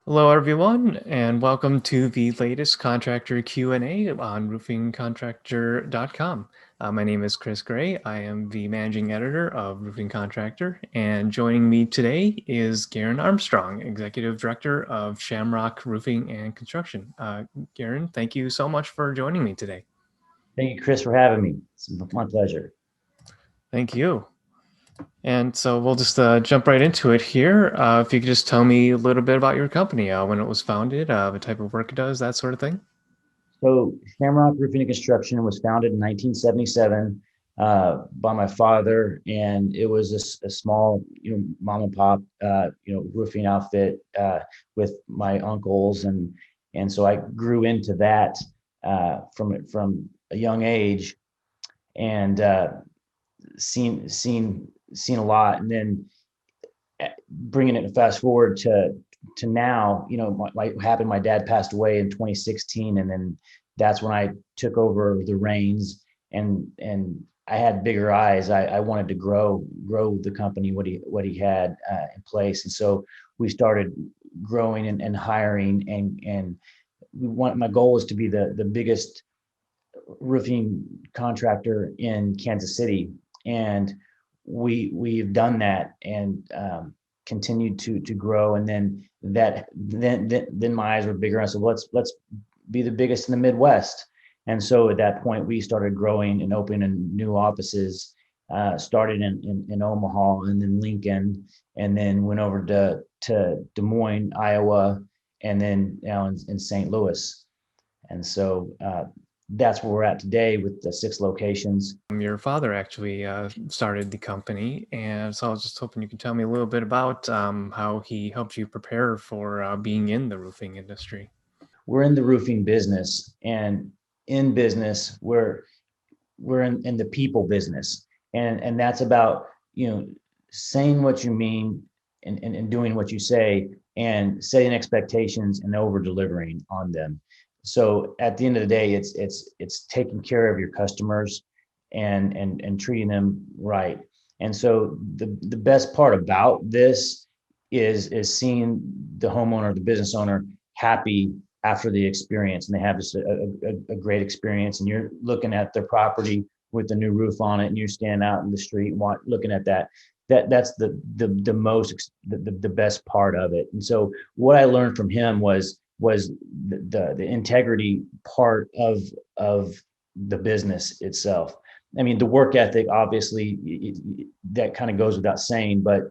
Hello, everyone, and welcome to the latest contractor Q&A on roofingcontractor.com. My name is Chris Gray. I am the managing editor of Roofing Contractor, and joining me today is Garen Armstrong, executive director of Shamrock Roofing and Construction. Garen, thank you so much for joining me today. Thank you, Chris, for having me. It's my pleasure. Thank you. And so we'll just jump right into it here. If you could just tell me a little bit about your company, when it was founded, the type of work it does, that sort of thing. So, Shamrock Roofing and Construction was founded in 1977 by my father, and it was a small, mom and pop, roofing outfit with my uncles, and so I grew into that from a young age, and seen a lot, and then bringing it fast forward to now, what happened, my dad passed away in 2016, and then that's when I took over the reins, and I had bigger eyes. I wanted to grow the company, what he had in place, and so we started growing and hiring, and my goal was to be the biggest roofing contractor in Kansas City, and we've done that, and continued to grow. And then my eyes were bigger. I said, well, let's be the biggest in the Midwest. And so at that point, we started growing and opening new offices. Started in Omaha, and then Lincoln, and then went over to Des Moines, Iowa, and then now in St. Louis. And so that's where we're at today with the 6 locations. Your father actually started the company, and so I was just hoping you could tell me a little bit about how he helped you prepare for being in the roofing industry. We're in the roofing business, and in business, we're in the people business, and that's about saying what you mean, and doing what you say, and setting expectations and over delivering on them. So at the end of the day, it's taking care of your customers, and treating them right. And so the best part about this is seeing the homeowner, the business owner, happy after the experience, and they have just a great experience, and you're looking at their property with the new roof on it, and you stand out in the street looking at that's the best part of it. And so what I learned from him was the integrity part of the business itself. I mean, the work ethic, obviously, that kind of goes without saying, but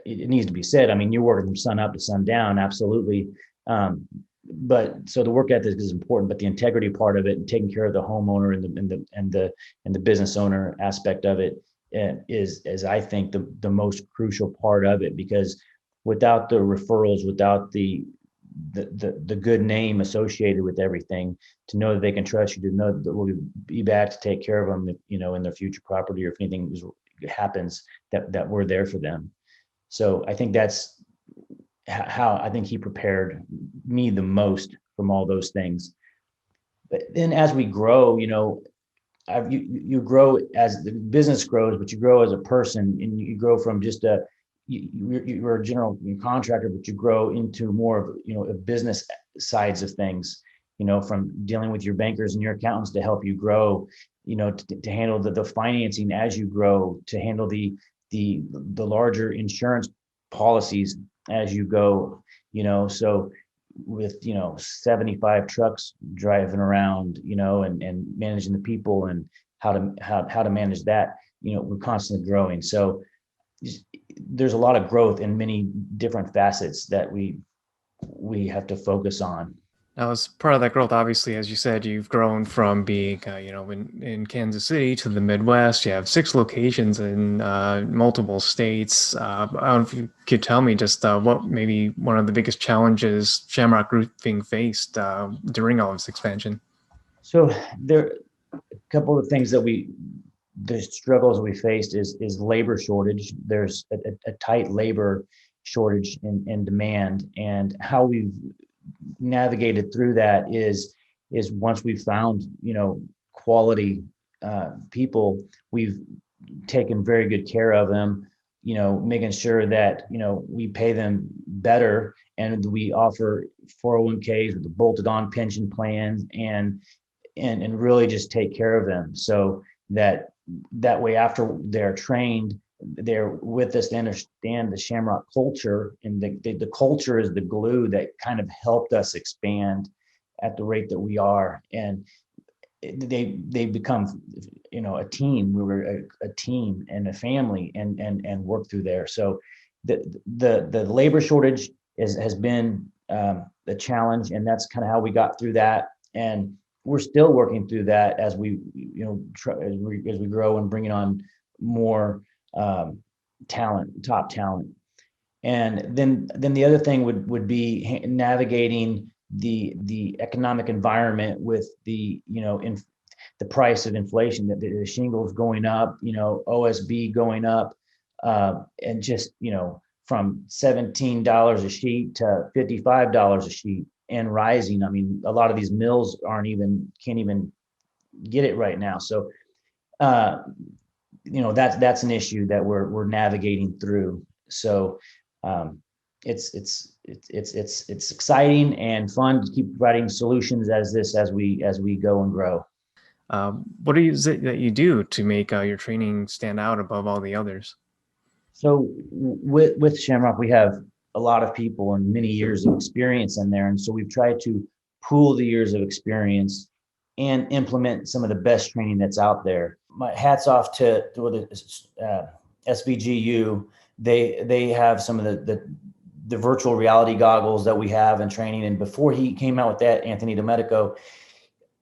it needs to be said. I mean, you're working from sun up to sun down, absolutely. But so the work ethic is important, but the integrity part of it, and taking care of the homeowner, and the business owner aspect of it, is I think the most crucial part of it, because without the referrals, without the good name associated with everything, to know that they can trust you, to know that we'll be back to take care of them, in their future property, or if anything happens, that we're there for them. So I think that's how I think he prepared me the most from all those things. But then as we grow, you grow as the business grows, but you grow as a person, and you grow from just you're a general contractor, but you grow into more of a business sides of things. From dealing with your bankers and your accountants to help you grow. To handle the financing as you grow, to handle the larger insurance policies as you go. So with 75 trucks driving around, and managing the people, and how to manage that, we're constantly growing. So there's a lot of growth in many different facets that we have to focus on. Now, as part of that growth, obviously, as you said, you've grown from being, in Kansas City to the Midwest. You have 6 locations in multiple states. I don't know if you could tell me just what maybe one of the biggest challenges Shamrock Roofing faced during all of this expansion. So there a couple of things the struggles we faced is labor shortage. There's a tight labor shortage and demand, and how we've navigated through that is once we've found quality people, we've taken very good care of them, making sure that we pay them better, and we offer 401ks with the bolted on pension plans, and really just take care of them, so that way after they're trained, they're with us, they understand the Shamrock culture, and the culture is the glue that kind of helped us expand at the rate that we are. And they become, a team. We were a team and a family, and work through there. So the labor shortage has been a challenge, and that's kind of how we got through that. And we're still working through that as we, as we grow and bringing on more top talent. And then the other thing would be navigating the economic environment with in the price of inflation, that the shingles going up, OSB going up, and just from $17 a sheet to $55 a sheet and rising. I mean, a lot of these mills can't even get it right now. So uh, that's an issue that we're navigating through. So um, it's exciting and fun to keep providing solutions as we go and grow. What is it that you do to make your training stand out above all the others? So with Shamrock, we have a lot of people and many years of experience in there, and so we've tried to pool the years of experience and implement some of the best training that's out there. My hats off to the SVGU. They have some of the virtual reality goggles that we have in training. And before he came out with that, Anthony Domenico,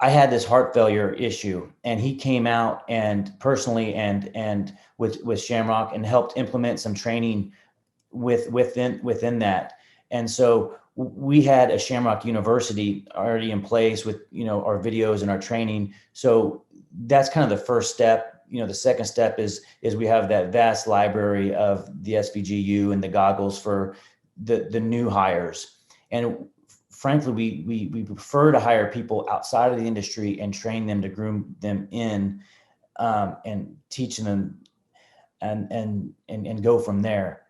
I had this heart failure issue, and he came out and personally and with Shamrock and helped implement some training within that. And so we had a Shamrock University already in place with our videos and our training. So that's kind of the first step. The second step is we have that vast library of the SVGU and the goggles for the new hires. And frankly, we prefer to hire people outside of the industry and train them to groom them in, and teaching them and go from there.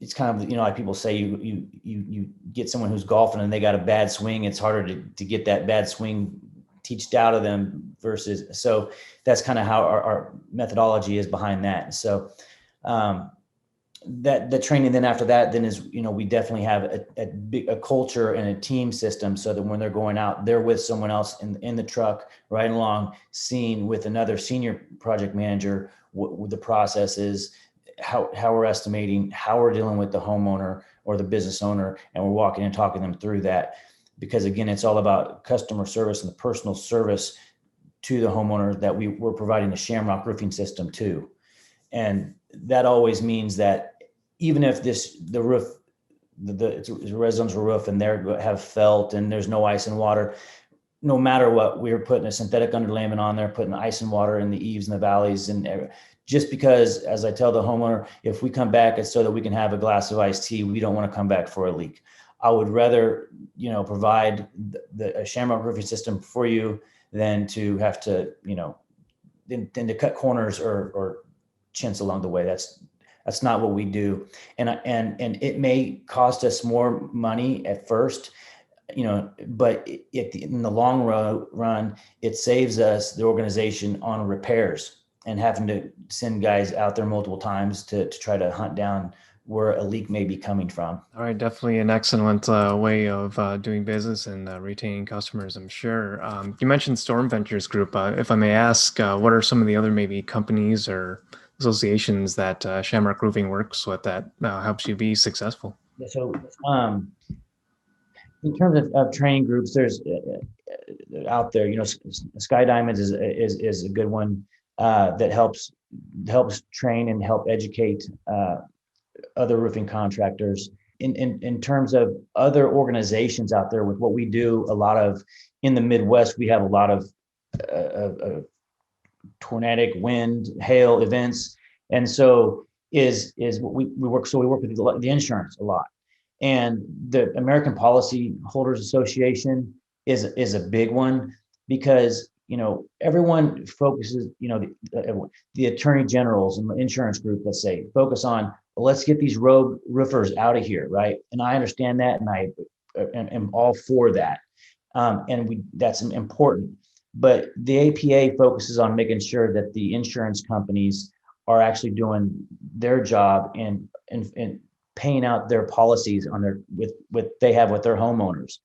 It's kind of, like people say, you get someone who's golfing and they got a bad swing. It's harder to get that bad swing teached out of them versus, so that's kind of how our methodology is behind that. So that the training then after that then is, we definitely have a culture and a team system, so that when they're going out, they're with someone else in the truck riding along, seeing with another senior project manager what the process is, how we're estimating, how we're dealing with the homeowner or the business owner, and we're walking and talking them through that. Because again, it's all about customer service and the personal service to the homeowner that we're providing the Shamrock roofing system to. And that always means that even if the roof, the residential roof, and they have felt and there's no ice and water, no matter what, we're putting a synthetic underlayment on there, putting ice and water in the eaves and the valleys. And just because, as I tell the homeowner, if we come back, it's so that we can have a glass of iced tea. We don't want to come back for a leak. I would rather, provide a Shamrock roofing system for you than to have to, than to cut corners or chintz along the way. That's not what we do. And it may cost us more money at first, but in the long run, it saves us, the organization, on repairs and having to send guys out there multiple times to try to hunt down where a leak may be coming from. All right, definitely an excellent way of doing business and retaining customers, I'm sure. You mentioned Storm Ventures Group. If I may ask, what are some of the other maybe companies or associations that Shamrock Roofing works with that helps you be successful? So in terms of training groups, there's out there, Sky Diamonds is a good one that helps train and help educate other roofing contractors. In terms of other organizations out there with what we do, a lot of in the Midwest, we have a lot of tornadic wind, hail events, and so is what we work. So we work with the insurance a lot, and the American Policy Holders Association is a big one, because everyone focuses, the attorney generals and the insurance group, let's say, focus on let's get these rogue roofers out of here, right? And I understand that, and I am all for that. And that's important. But the APA focuses on making sure that the insurance companies are actually doing their job and paying out their policies on their with they have with their homeowners.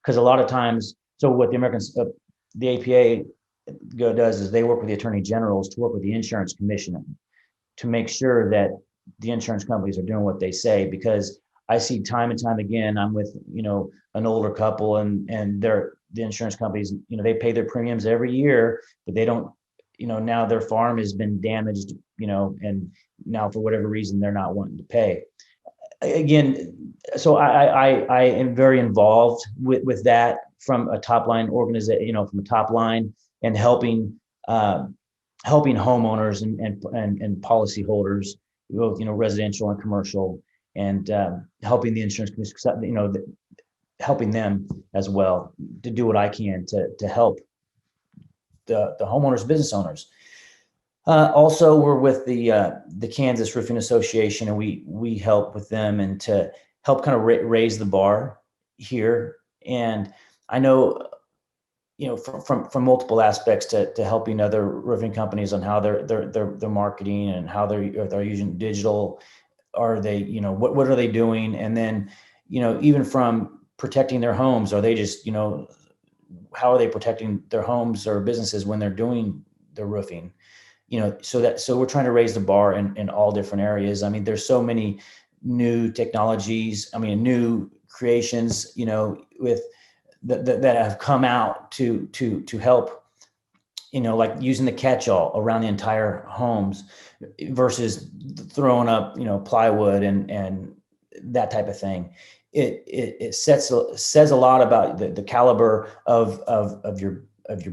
Because a lot of times, so what the APA does is they work with the attorney generals to work with the insurance commissioner to make sure that the insurance companies are doing what they say. Because I see time and time again, I'm with, an older couple, and the insurance companies, they pay their premiums every year, but they don't, now their farm has been damaged, and now for whatever reason, they're not wanting to pay. Again, so I am very involved with that from a top line organization, from a top line, and uh, helping homeowners and policyholders, both residential and commercial, and helping the insurance companies, helping them as well to do what I can to help the homeowners, business owners. Also, we're with the Kansas Roofing Association, and we help with them and to help kind of raise the bar here. And I know, from multiple aspects to helping other roofing companies on how they're marketing and how they're using digital. Are they, what are they doing? And then, even from protecting their homes, are they just, how are they protecting their homes or businesses when they're doing their roofing? So we're trying to raise the bar in all different areas. I mean, there's so many new technologies, new creations, with that have come out to help, like using the catch-all around the entire homes versus throwing up, plywood and that type of thing. It says a lot about the caliber of your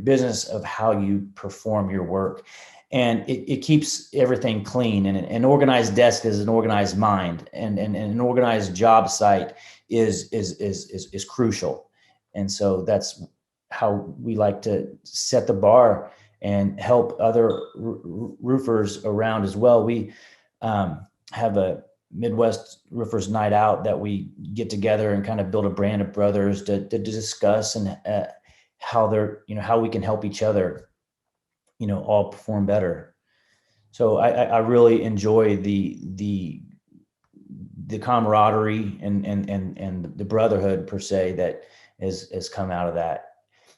business, of how you perform your work. And it keeps everything clean, and an organized desk is an organized mind, and an organized job site is crucial. And so that's how we like to set the bar and help other roofers around as well. We have a Midwest Roofers Night Out that we get together and kind of build a brand of brothers to discuss, and how how we can help each other, all perform better. So I really enjoy the camaraderie and the brotherhood per se that has come out of that.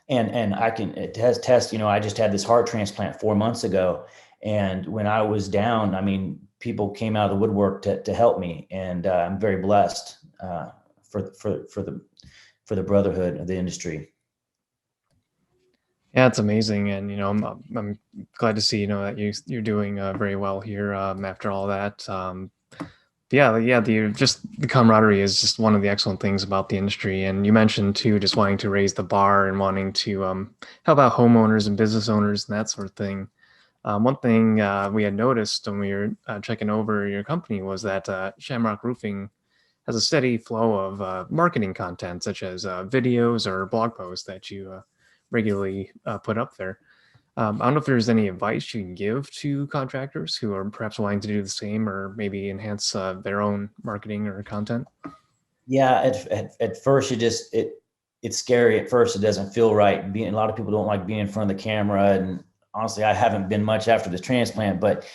And I can attest, I just had this heart transplant 4 months ago. And when I was down, people came out of the woodwork to help me. And I'm very blessed for the brotherhood of the industry. Yeah, it's amazing, and I'm glad to see that you're doing very well here after all that. Yeah, the camaraderie is just one of the excellent things about the industry. And you mentioned too, just wanting to raise the bar and wanting to help out homeowners and business owners and that sort of thing. One thing we had noticed when we were checking over your company was that Shamrock Roofing has a steady flow of marketing content, such as videos or blog posts that you regularly put up there. I don't know if there's any advice you can give to contractors who are perhaps wanting to do the same or maybe enhance their own marketing or content. Yeah, at first it's scary. At first, it doesn't feel right. A lot of people don't like being in front of the camera, and honestly, I haven't been much after the transplant. But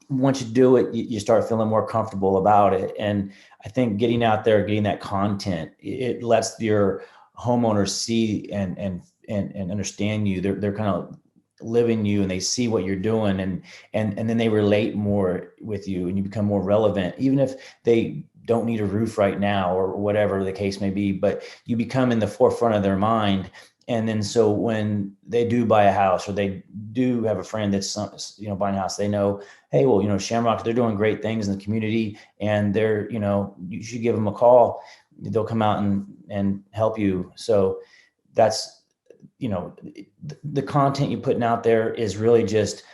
once you do it, you start feeling more comfortable about it. And I think getting out there, getting that content, it lets your homeowners see and understand you. They're kind of living you, and they see what you're doing, and then they relate more with you, and you become more relevant, even if they don't need a roof right now or whatever the case may be, but you become in the forefront of their mind. And then so when they do buy a house, or they do have a friend that's buying a house, they know, hey, well, Shamrock, they're doing great things in the community, and you should give them a call. They'll come out and help you. So that's, the content you're putting out there is really just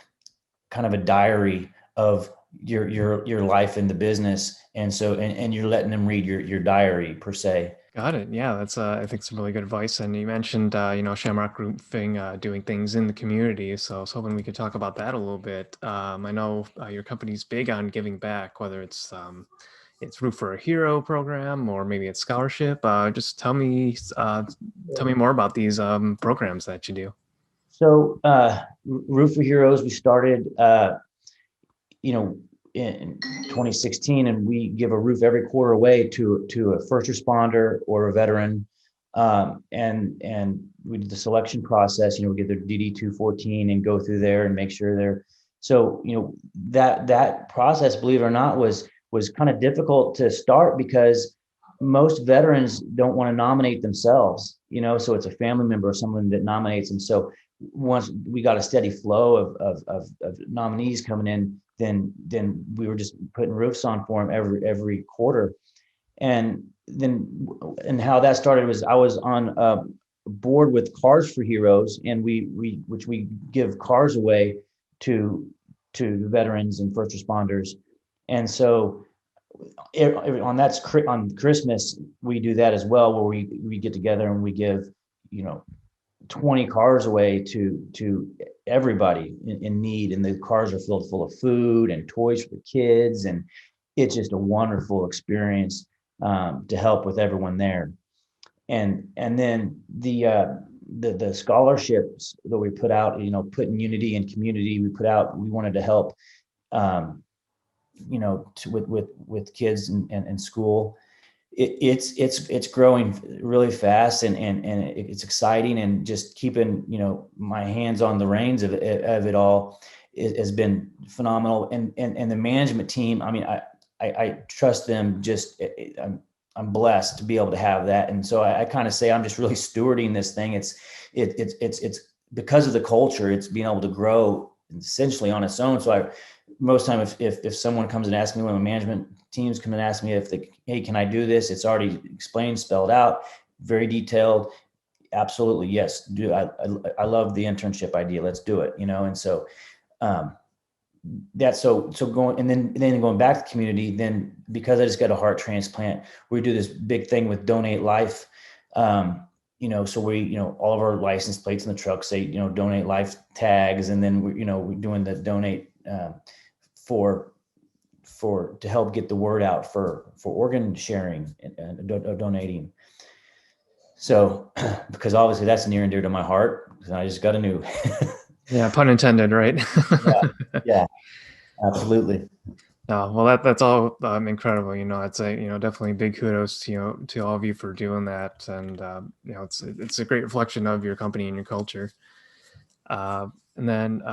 kind of a diary of your life in the business. And so, and you're letting them read your diary per se. Got it. Yeah, that's I think some really good advice. And you mentioned Shamrock Roofing doing things in the community. So I was hoping we could talk about that a little bit. I know your company's big on giving back, whether it's Roof for a Hero program or maybe it's scholarship. Just tell me more about these programs that you do. So, Roof for Heroes, we started, you know, in 2016, and we give a roof every quarter away to a first responder or a veteran. And we did the selection process. We get their DD 214 and go through there and make sure they're. So, that process, believe it or not, was kind of difficult to start because most veterans don't want to nominate themselves. So it's a family member or someone that nominates them. So once we got a steady flow of nominees coming in, then we were just putting roofs on for them every quarter. And how that started was I was on a board with Cars for Heroes, and we give cars away to veterans and first responders. And so on Christmas we do that as well, where we get together and we give, 20 cars away to everybody in need, and the cars are filled full of food and toys for the kids, and it's just a wonderful experience, to help with everyone there. And then the scholarships that we put out, putting unity and community, we wanted to help, um, with kids and school. It's growing really fast, and it's exciting, and just keeping my hands on the reins of it all has been phenomenal. And the management team, I mean, I trust them. I'm blessed to be able to have that, and so I kind of say I'm just really stewarding this thing. It's because of the culture. It's being able to grow essentially on its own. So most time, if someone comes and asks me, when the management teams come and ask me hey, can I do this? It's already explained, spelled out, very detailed. Absolutely, yes. I love the internship idea. Let's do it. And so, um, that's so going, and then going back to the community, then because I just got a heart transplant, we do this big thing with Donate Life. So we, all of our license plates in the truck say, Donate Life tags. And then we're doing the donate, for to help get the word out for organ sharing and donating. So, because obviously that's near and dear to my heart, because I just got a new. Yeah, pun intended, right? Yeah, yeah, absolutely. Well, that's all incredible. It's definitely big kudos to all of you for doing that, and it's a great reflection of your company and your culture. And then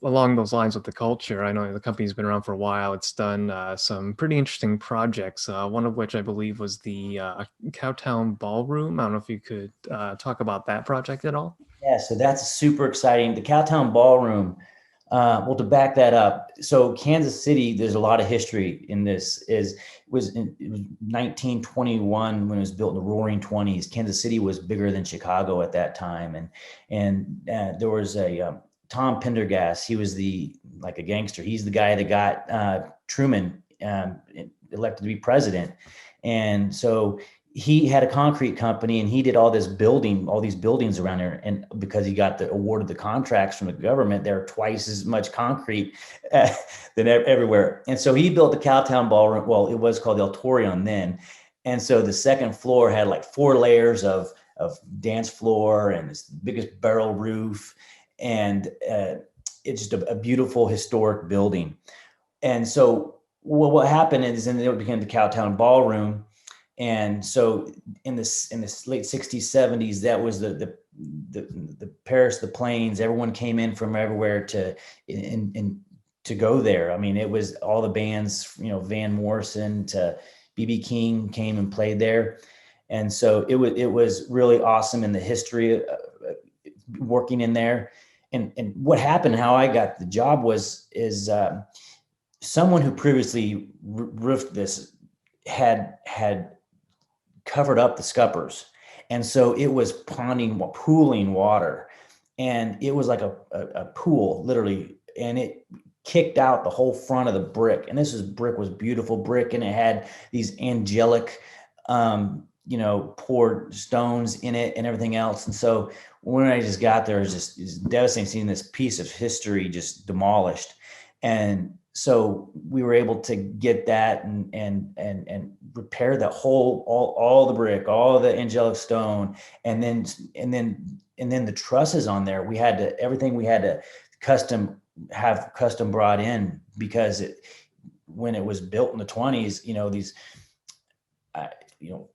along those lines with the culture, I know the company's been around for a while. It's done some pretty interesting projects. One of which I believe was the Cowtown Ballroom. I don't know if you could talk about that project at all. Yeah, so that's super exciting. The Cowtown Ballroom. Well, to back that up, so Kansas City, there's a lot of history in this. It was 1921 when it was built in the Roaring Twenties. Kansas City was bigger than Chicago at that time, and there was a Tom Pendergast. He was like a gangster. He's the guy that got Truman elected to be president, and so he had a concrete company, and he did all these buildings around there. And because he got awarded the contracts from the government, there are twice as much concrete than everywhere. And so he built the Cowtown Ballroom. Well, it was called the Auditorium then. And so the second floor had like 4 layers of dance floor and this biggest barrel roof. And it's just a beautiful historic building. And so what happened is, then it became the Cowtown Ballroom. And so in this late 60s, 70s, that was the Paris, the Plains, everyone came in from everywhere to go there. I mean, it was all the bands, Van Morrison to BB King came and played there. And so it was really awesome in the history of working in there. And what happened, how I got the job is someone who previously roofed this had covered up the scuppers. And so it was pooling water. And it was like a pool, literally. And it kicked out the whole front of the brick. And brick was beautiful brick. And it had these angelic poured stones in it and everything else. And so when I just got there, it was devastating seeing this piece of history just demolished. And so we were able to get that and repair the whole, all the brick, all the angelic stone, and then the trusses on there. We had to, everything we had to custom brought in, because when it was built in the 20s, these you know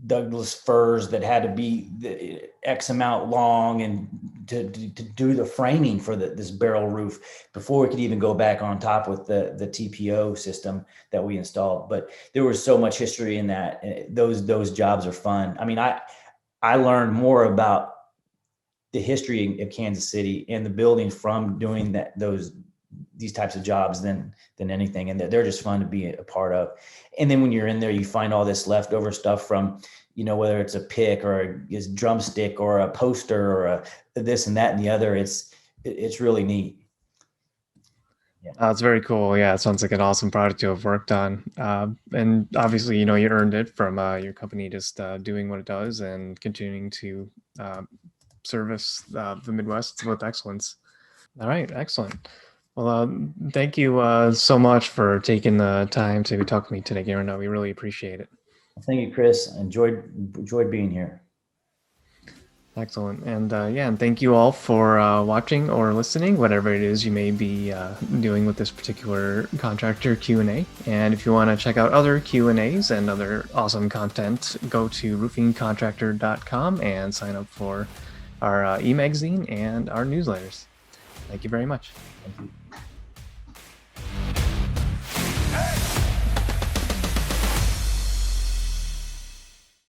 Douglas firs that had to be the X amount long, and to do the framing for this barrel roof before we could even go back on top with the TPO system that we installed. But there was so much history in that. Those jobs are fun. I mean, I learned more about the history of Kansas City and the building from doing these types of jobs than anything, and they're just fun to be a part of. And then when you're in there, you find all this leftover stuff from, whether it's a pick or a drumstick or a poster or a this and that and the other. It's really neat. Yeah. It's very cool. Yeah, it sounds like an awesome project to have worked on. And obviously, you earned it from your company just doing what it does and continuing to service the Midwest with excellence. All right, excellent. Well, thank you so much for taking the time to talk to me today, Garen. We really appreciate it. Thank you, Chris. Enjoyed being here. Excellent. And and thank you all for watching or listening, whatever it is you may be doing with this particular contractor Q&A. And if you want to check out other Q&As and other awesome content, go to roofingcontractor.com and sign up for our e-magazine and our newsletters. Thank you very much. Thank you.